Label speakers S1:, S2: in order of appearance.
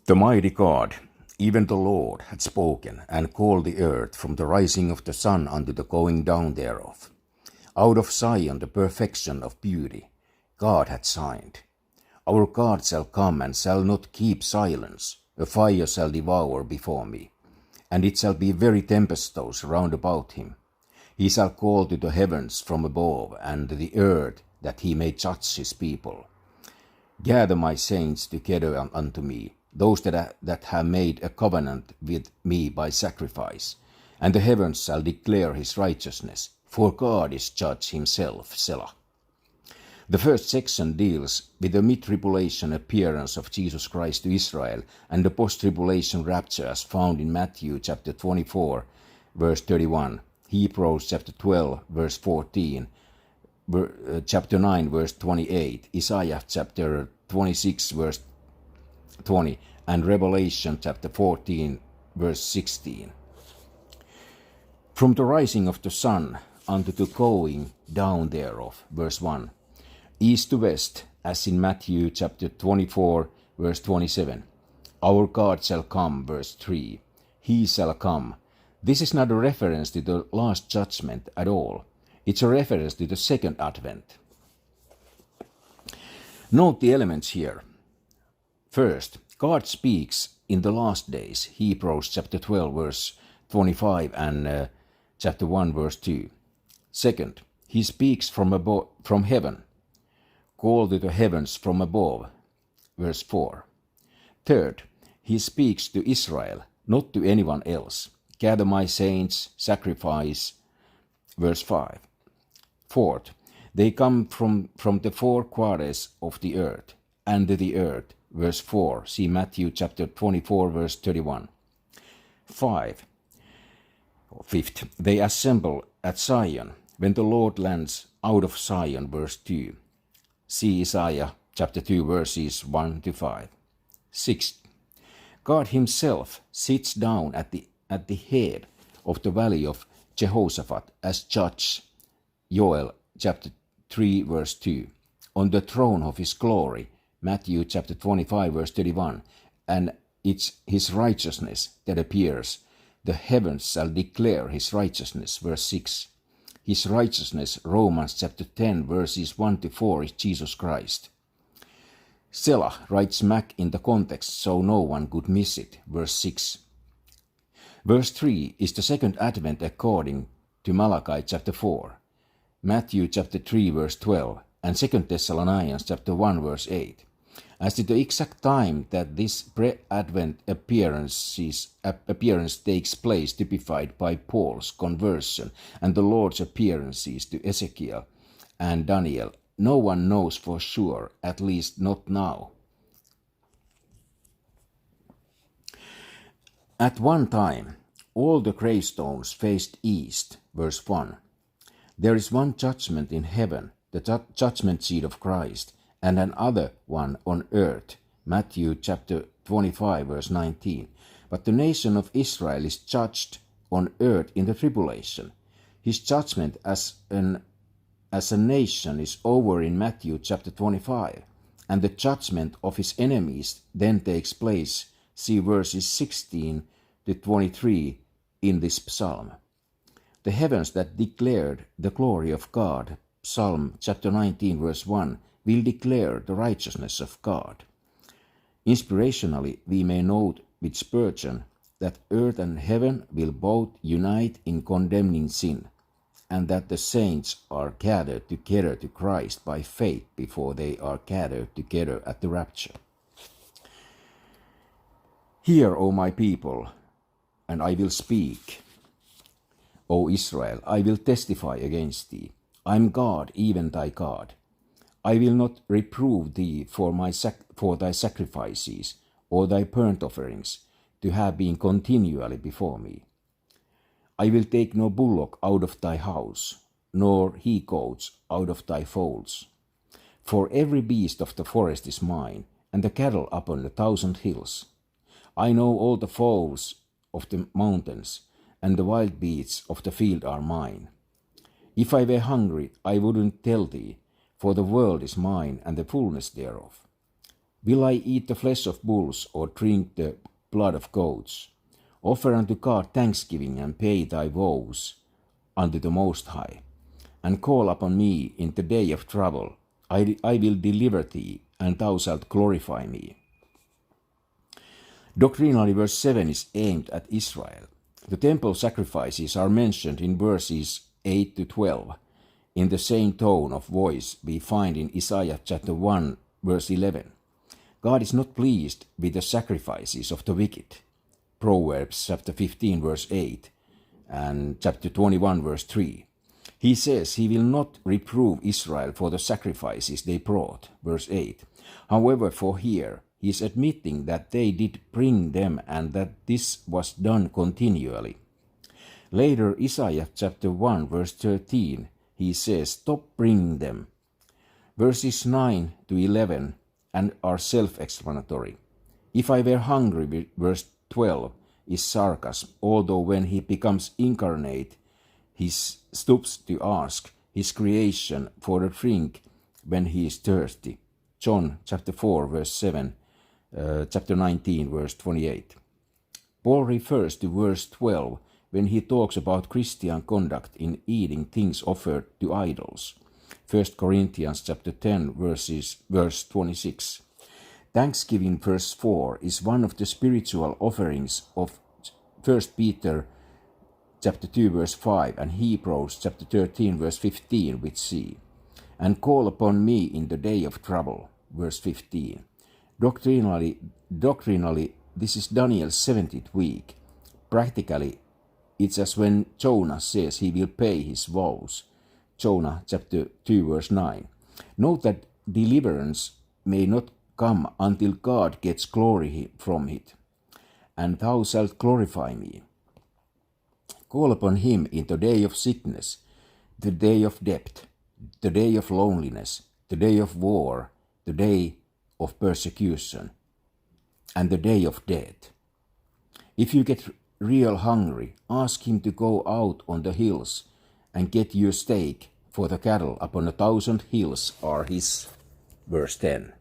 S1: The mighty God, even the Lord, had spoken, and called the earth from the rising of the sun unto the going down thereof. Out of Zion the perfection of beauty, God hath signed. Our God shall come, and shall not keep silence. A fire shall devour before me, and it shall be very tempestuous round about him. He shall call to the heavens from above, and the earth, that he may judge his people. Gather my saints together unto me, those that have made a covenant with me by sacrifice, and the heavens shall declare his righteousness, for God is judge himself. Selah. The first section deals with the mid-tribulation appearance of Jesus Christ to Israel and the post-tribulation rapture as found in Matthew chapter 24, verse 31, Hebrews chapter 12, verse 14, chapter 9, verse 28, Isaiah chapter 26, verse 20, and Revelation chapter 14, verse 16. From the rising of the sun unto the going down thereof, verse 1, east to west, as in Matthew chapter 24, verse 27. Our God shall come, verse 3. He shall come. This is not a reference to the last judgment at all. It's a reference to the second advent. Note the elements here. First, God speaks in the last days, Hebrews chapter 12, verse 25 and chapter 1, verse 2. Second, he speaks from heaven. Call to the heavens from above, verse 4. Third, he speaks to Israel, not to anyone else. Gather my saints, sacrifice, verse 5. Fourth, they come from the four quarters of the earth, and the earth, verse 4. See Matthew chapter 24, verse 31. Fifth, they assemble at Zion, when the Lord lands out of Zion, verse 2. See Isaiah chapter 2, verses 1 to 5. Sixth, God himself sits down at the head of the valley of Jehoshaphat as judge, Joel chapter 3, verse 2, on the throne of his glory, Matthew chapter 25, verse 31, and it's his righteousness that appears. The heavens shall declare his righteousness, verse 6. His righteousness, Romans chapter 10, verses 1 to 4, is Jesus Christ. Selah right smack in the context so no one could miss it, verse 6. Verse 3 is the second advent according to Malachi chapter 4, Matthew chapter 3, verse 12, and 2 Thessalonians chapter 1, verse 8. As to the exact time that this pre-advent appearance takes place, typified by Paul's conversion and the Lord's appearances to Ezekiel and Daniel, no one knows for sure, at least not now. At one time, all the gravestones faced east, verse 1. There is one judgment in heaven, the judgment seat of Christ, and another one on earth, Matthew chapter 25, verse 19. But the nation of Israel is judged on earth in the tribulation. His judgment as a nation is over in Matthew chapter 25, and the judgment of his enemies then takes place. See verses 16 to 23 in this psalm. The heavens that declared the glory of God, Psalm chapter 19, verse 1, will declare the righteousness of God. Inspirationally, we may note with Spurgeon that earth and heaven will both unite in condemning sin, and that the saints are gathered together to Christ by faith before they are gathered together at the rapture. Hear, O my people, and I will speak. O Israel, I will testify against thee. I am God, even thy God. I will not reprove thee for thy sacrifices, or thy burnt offerings, to have been continually before me. I will take no bullock out of thy house, nor he-goats out of thy folds. For every beast of the forest is mine, and the cattle upon 1,000 hills. I know all the fowls of the mountains, and the wild beasts of the field are mine. If I were hungry, I wouldn't tell thee, for the world is mine and the fullness thereof. Will I eat the flesh of bulls, or drink the blood of goats? Offer unto God thanksgiving, and pay thy vows unto the Most High, and call upon me in the day of trouble. I will deliver thee, and thou shalt glorify me. Doctrinally, verse 7 is aimed at Israel. The temple sacrifices are mentioned in verses 8 to 12. In the same tone of voice we find in Isaiah chapter 1, verse 11. God is not pleased with the sacrifices of the wicked. Proverbs chapter 15, verse 8, and chapter 21, verse 3. He says he will not reprove Israel for the sacrifices they brought, verse 8. However, for here, he is admitting that they did bring them and that this was done continually. Later, Isaiah chapter 1, verse 13, he says, stop bringing them. Verses 9 to 11 and are self-explanatory. If I were hungry, verse 12, is sarcasm, although when he becomes incarnate, he stoops to ask his creation for a drink when he is thirsty. John chapter 4, verse 7, chapter 19, verse 28. Paul refers to verse 12 when he talks about Christian conduct in eating things offered to idols. 1 Corinthians chapter 10, verse 26. Thanksgiving, verse 4, is one of the spiritual offerings of 1 Peter chapter 2, verse 5, and Hebrews chapter 13, verse 15, which see, and call upon me in the day of trouble, verse 15. Doctrinally, this is Daniel's 70th week. Practically, it's as when Jonah says he will pay his vows. Jonah chapter 2, verse 9. Note that deliverance may not come until God gets glory from it. And thou shalt glorify me. Call upon him in the day of sickness, the day of debt, the day of loneliness, the day of war, the day of persecution, and the day of death. If you get real hungry, ask him to go out on the hills and get you a steak, for the cattle upon 1,000 hills are his. Verse 10.